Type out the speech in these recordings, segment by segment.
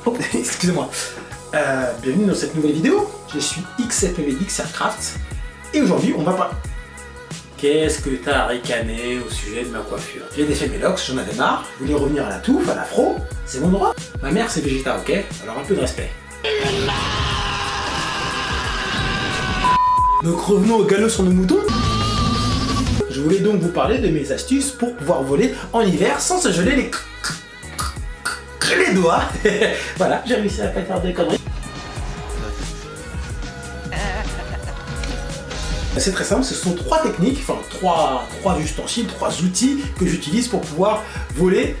Oh, excusez-moi. Bienvenue dans cette nouvelle vidéo. Je suis XFPVX Aircraft et aujourd'hui on va pas... Qu'est-ce que t'as ricané au sujet de ma coiffure? J'ai défait mes locks, j'en avais marre, je voulais revenir à la touffe, à l'afro, c'est mon droit. Ma mère c'est végéta, ok? Alors un peu de respect. Donc revenons au galop sur nos moutons. Je voulais donc vous parler de mes astuces pour pouvoir voler en hiver sans se geler les doigts. Voilà, j'ai réussi à pas faire des conneries. C'est très simple, ce sont trois techniques, enfin trois ustensiles, trois outils que j'utilise pour pouvoir voler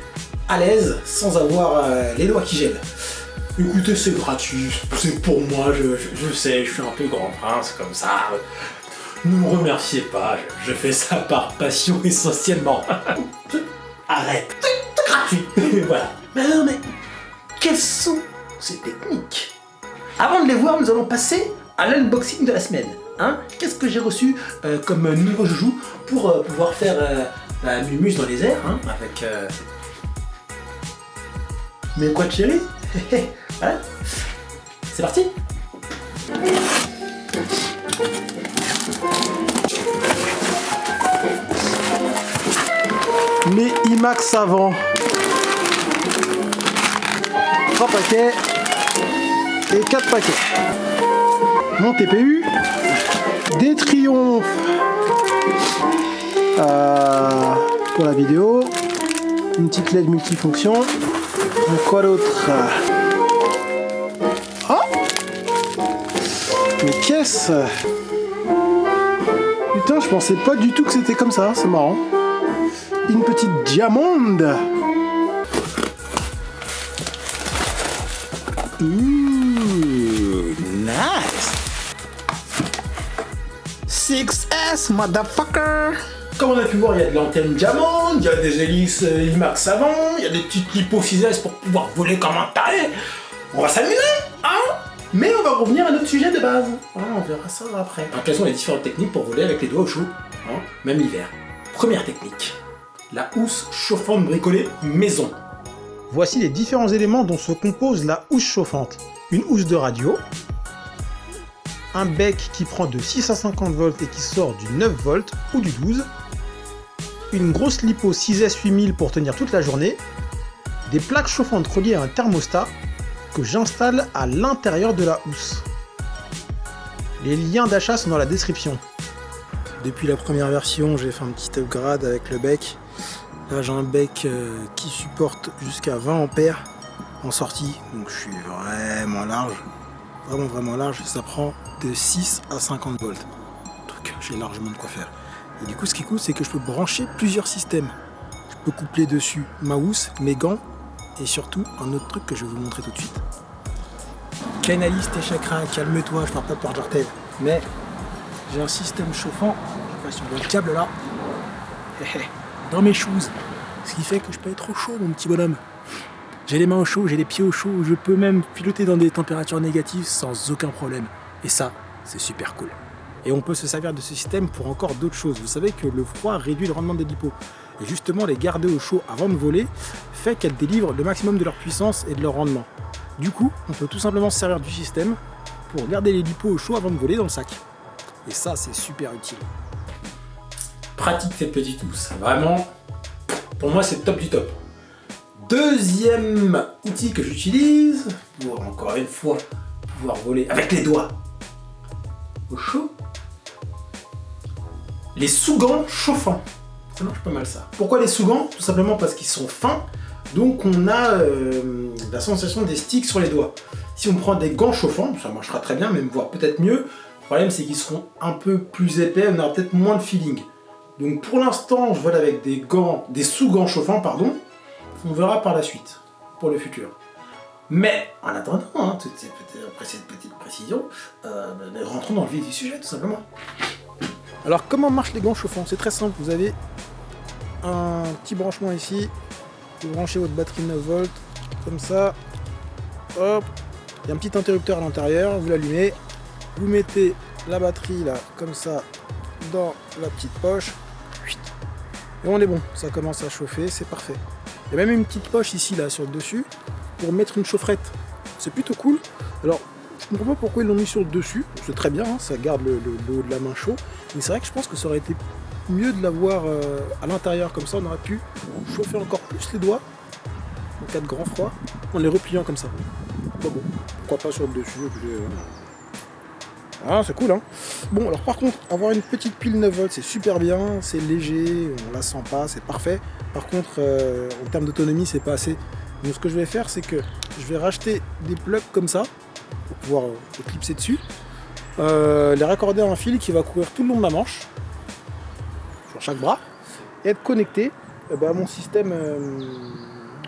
à l'aise sans avoir les doigts qui gèlent. Écoutez, c'est gratuit, c'est pour moi, je sais, je suis un peu grand prince comme ça. Ne me remerciez pas, je fais ça par passion essentiellement. Arrête, c'est gratuit. Voilà. Mais non, mais quelles sont ces techniques? Avant de les voir, nous allons passer à l'unboxing de la semaine. Hein? Qu'est-ce que j'ai reçu comme nouveau joujou pour pouvoir faire Mumus dans les airs, hein, avec mes quads chéris. Voilà. C'est parti. Les IMAX savants. 3 paquets et 4 paquets. Mon TPU. Des triomphes pour la vidéo. Une petite LED multifonction. Quoi d'autre? Oh, mais qu'est-ce? Putain, je pensais pas du tout que c'était comme ça, c'est marrant. Une petite diamande. Ooh, nice. 6S, motherfucker. Comme on a pu voir, il y a de l'antenne diamande, il y a des hélices IMAX savants, il y a des petites lipo 6S pour pouvoir voler comme un taré. On va s'amuser, hein? Mais on va revenir à notre sujet de base. Hein, on verra ça après. Alors, quelles sont les différentes techniques pour voler avec les doigts au chaud, hein, même l'hiver? Première technique, la housse chauffante bricolée maison. Voici les différents éléments dont se compose la housse chauffante. Une housse de radio, un bec qui prend de 6 à 50 volts et qui sort du 9 volts ou du 12, une grosse lipo 6S 8000 pour tenir toute la journée, des plaques chauffantes reliées à un thermostat que j'installe à l'intérieur de la housse. Les liens d'achat sont dans la description. Depuis la première version, j'ai fait un petit upgrade avec le bec. Là j'ai un bec qui supporte jusqu'à 20 ampères en sortie, donc je suis vraiment large. Vraiment large, et ça prend de 6 à 50 volts. Donc j'ai largement de quoi faire. Et du coup ce qui est cool, c'est que je peux brancher plusieurs systèmes. Je peux coupler dessus ma housse, mes gants, et surtout un autre truc que je vais vous montrer tout de suite. Canaliste et chakra, calme-toi, je parle pas de Port Jartel. Mais j'ai un système chauffant, je sais pas si on voit le câble là, dans mes shoes. Ce qui fait que je peux être au chaud, mon petit bonhomme. J'ai les mains au chaud, j'ai les pieds au chaud, je peux même piloter dans des températures négatives sans aucun problème. Et ça, c'est super cool. Et on peut se servir de ce système pour encore d'autres choses. Vous savez que le froid réduit le rendement des lipos. Et justement, les garder au chaud avant de voler fait qu'elles délivrent le maximum de leur puissance et de leur rendement. Du coup, on peut tout simplement se servir du système pour garder les lipos au chaud avant de voler dans le sac. Et ça, c'est super utile. Pratique cette petite housse. Vraiment, pour moi, c'est le top du top. Deuxième outil que j'utilise pour, encore une fois, pouvoir voler avec les doigts au chaud, les sous-gants chauffants. Ça marche pas mal ça. Pourquoi les sous-gants? Tout simplement parce qu'ils sont fins, donc on a la sensation des sticks sur les doigts. Si on prend des gants chauffants, ça marchera très bien, même voire peut-être mieux. Le problème c'est qu'ils seront un peu plus épais, on aura peut-être moins de feeling. Donc pour l'instant, je vole avec des gants, des sous-gants chauffants, pardon. On verra par la suite, pour le futur. Mais, en attendant, hein, après cette petite précision, rentrons dans le vif du sujet, tout simplement. Alors, comment marchent les gants chauffants? C'est très simple, vous avez un petit branchement ici, vous branchez votre batterie 9 volts, comme ça, hop, il y a un petit interrupteur à l'intérieur, vous l'allumez, vous mettez la batterie là, comme ça, dans la petite poche, et on est bon, ça commence à chauffer, c'est parfait. Il y a même une petite poche ici là sur le dessus pour mettre une chaufferette c'est plutôt cool. Alors, je ne comprends pas pourquoi ils l'ont mis sur le dessus. C'est très bien, hein, ça garde le haut de la main chaud. Mais c'est vrai que je pense que ça aurait été mieux de l'avoir à l'intérieur, comme ça on aurait pu chauffer encore plus les doigts en cas de grand froid, en les repliant comme ça. Bon, pourquoi pas sur le dessus. Ah, c'est cool, hein. Bon, alors par contre, avoir une petite pile 9 volts, c'est super bien, c'est léger, on la sent pas, c'est parfait. Par contre, en termes d'autonomie, c'est pas assez. Donc ce que je vais faire, c'est que je vais racheter des plugs comme ça, pour pouvoir éclipser dessus, les raccorder à un fil qui va courir tout le long de ma manche, sur chaque bras, et être connecté à mon système,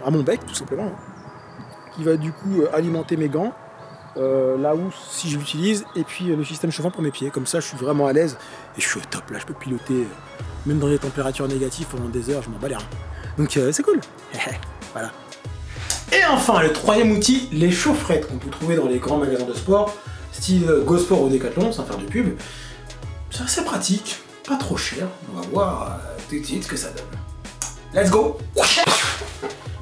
à mon bec tout simplement, hein, qui va du coup alimenter mes gants, la housse si je l'utilise, et puis le système chauffant pour mes pieds. Comme ça je suis vraiment à l'aise et je suis au top, là je peux piloter même dans les températures négatives pendant des heures, je m'en bats les reins. Donc c'est cool. Voilà. Et enfin, le troisième outil, les chaufferettes qu'on peut trouver dans les grands magasins de sport, style Go-Sport ou Decathlon, sans faire de pub. C'est assez pratique, pas trop cher. On va voir tout de suite ce que ça donne. Let's go!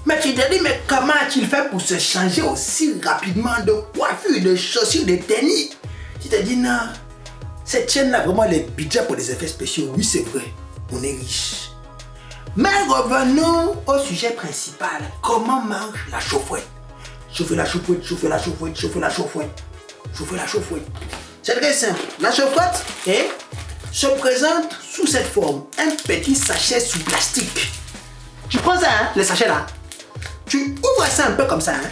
Mais tu te dis, mais comment a-t-il fait pour se changer aussi rapidement de coiffure, de chaussures, de tennis? Tu te dis, non, cette chaîne-là, vraiment, les budgets pour les effets spéciaux, oui, c'est vrai, on est riche. Mais revenons au sujet principal. Comment marche la chaufferette? Chauffer la chaufferette, chauffer la chaufferette, chauffer la chaufferette, chauffer la chaufferette. C'est très simple. La chaufferette se présente sous cette forme. Un petit sachet sous plastique. Tu prends ça, hein, le sachet là. Tu ouvres ça un peu comme ça. Hein.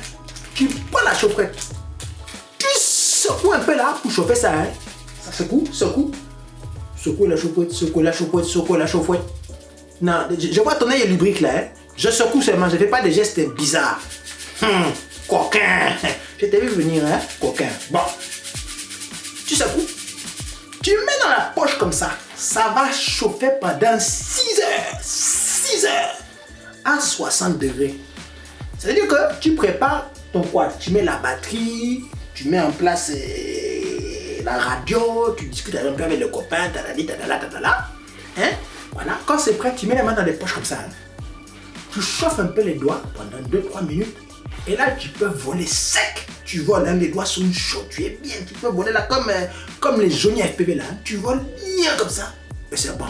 Tu prends la chaufferette. Tu secoues un peu là pour chauffer ça. Hein. Ça secoue, secoue. Secoue la chaufferette, secoue la chaufferette, secoue la chaufferette. Non, je vois ton œil lubrique là. Hein. Je secoue seulement, je ne fais pas des gestes bizarres. Coquin. Je t'ai vu venir, hein, coquin. Bon. Tu secoues. Tu mets dans la poche comme ça. Ça va chauffer pendant 6 heures. 6 heures. À 60 degrés. Ça veut dire que tu prépares ton quad. Tu mets la batterie, tu mets en place la radio, tu discutes un peu avec le copain, hein? Voilà, quand c'est prêt, tu mets les mains dans les poches comme ça. Hein. Tu chauffes un peu les doigts pendant 2-3 minutes. Et là, tu peux voler sec. Tu voles, hein, les doigts sont chauds, tu es bien. Tu peux voler là comme les jaunis FPV là. Hein. Tu voles bien comme ça. Et c'est bon.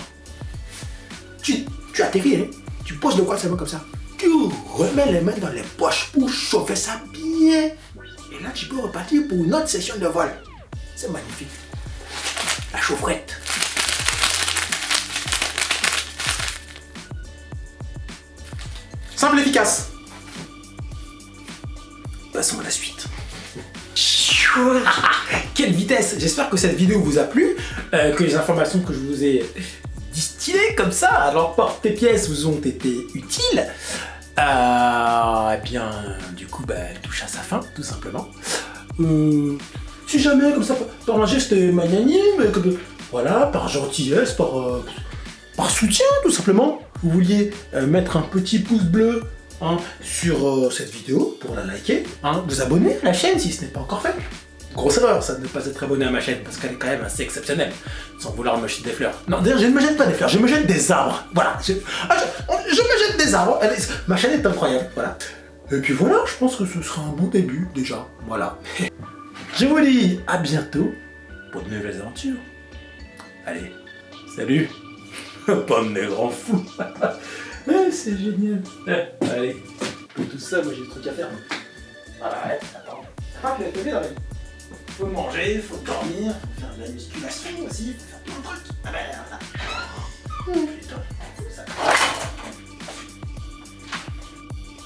Tu atterris, hein. Tu poses le quad seulement comme ça. Tu remets les mains dans les poches pour chauffer ça bien. Et là, tu peux repartir pour une autre session de vol. C'est magnifique. La chaufferette. Simple et efficace. Passons à la suite. Quelle vitesse! J'espère que cette vidéo vous a plu, que les informations que je vous ai distillées comme ça, alors porte-pièces vous ont été utiles. Eh bien, du coup, elle touche à sa fin, tout simplement. Si jamais, comme ça, par un geste magnanime, voilà, par gentillesse, par soutien, tout simplement, vous vouliez mettre un petit pouce bleu sur cette vidéo pour la liker, vous abonner à la chaîne si ce n'est pas encore fait. Grosse erreur, ça de ne pas être abonné à ma chaîne parce qu'elle est quand même assez exceptionnelle, sans vouloir me jeter des fleurs. Non, d'ailleurs, je ne me jette pas des fleurs, je me jette des arbres. Voilà, je me jette des arbres. Ma chaîne est incroyable, voilà. Et puis voilà, je pense que ce sera un bon début déjà. Voilà. Je vous dis à bientôt pour de nouvelles aventures. Allez, salut. Pomme des grands fous. C'est génial. Allez, pour tout ça, moi j'ai des trucs à faire. Voilà, ouais, attends. C'est pas que la télé dans la vie. Faut manger, faut dormir, faut faire de la musculation aussi, faut faire plein de trucs. Ah ben, voilà. Putain.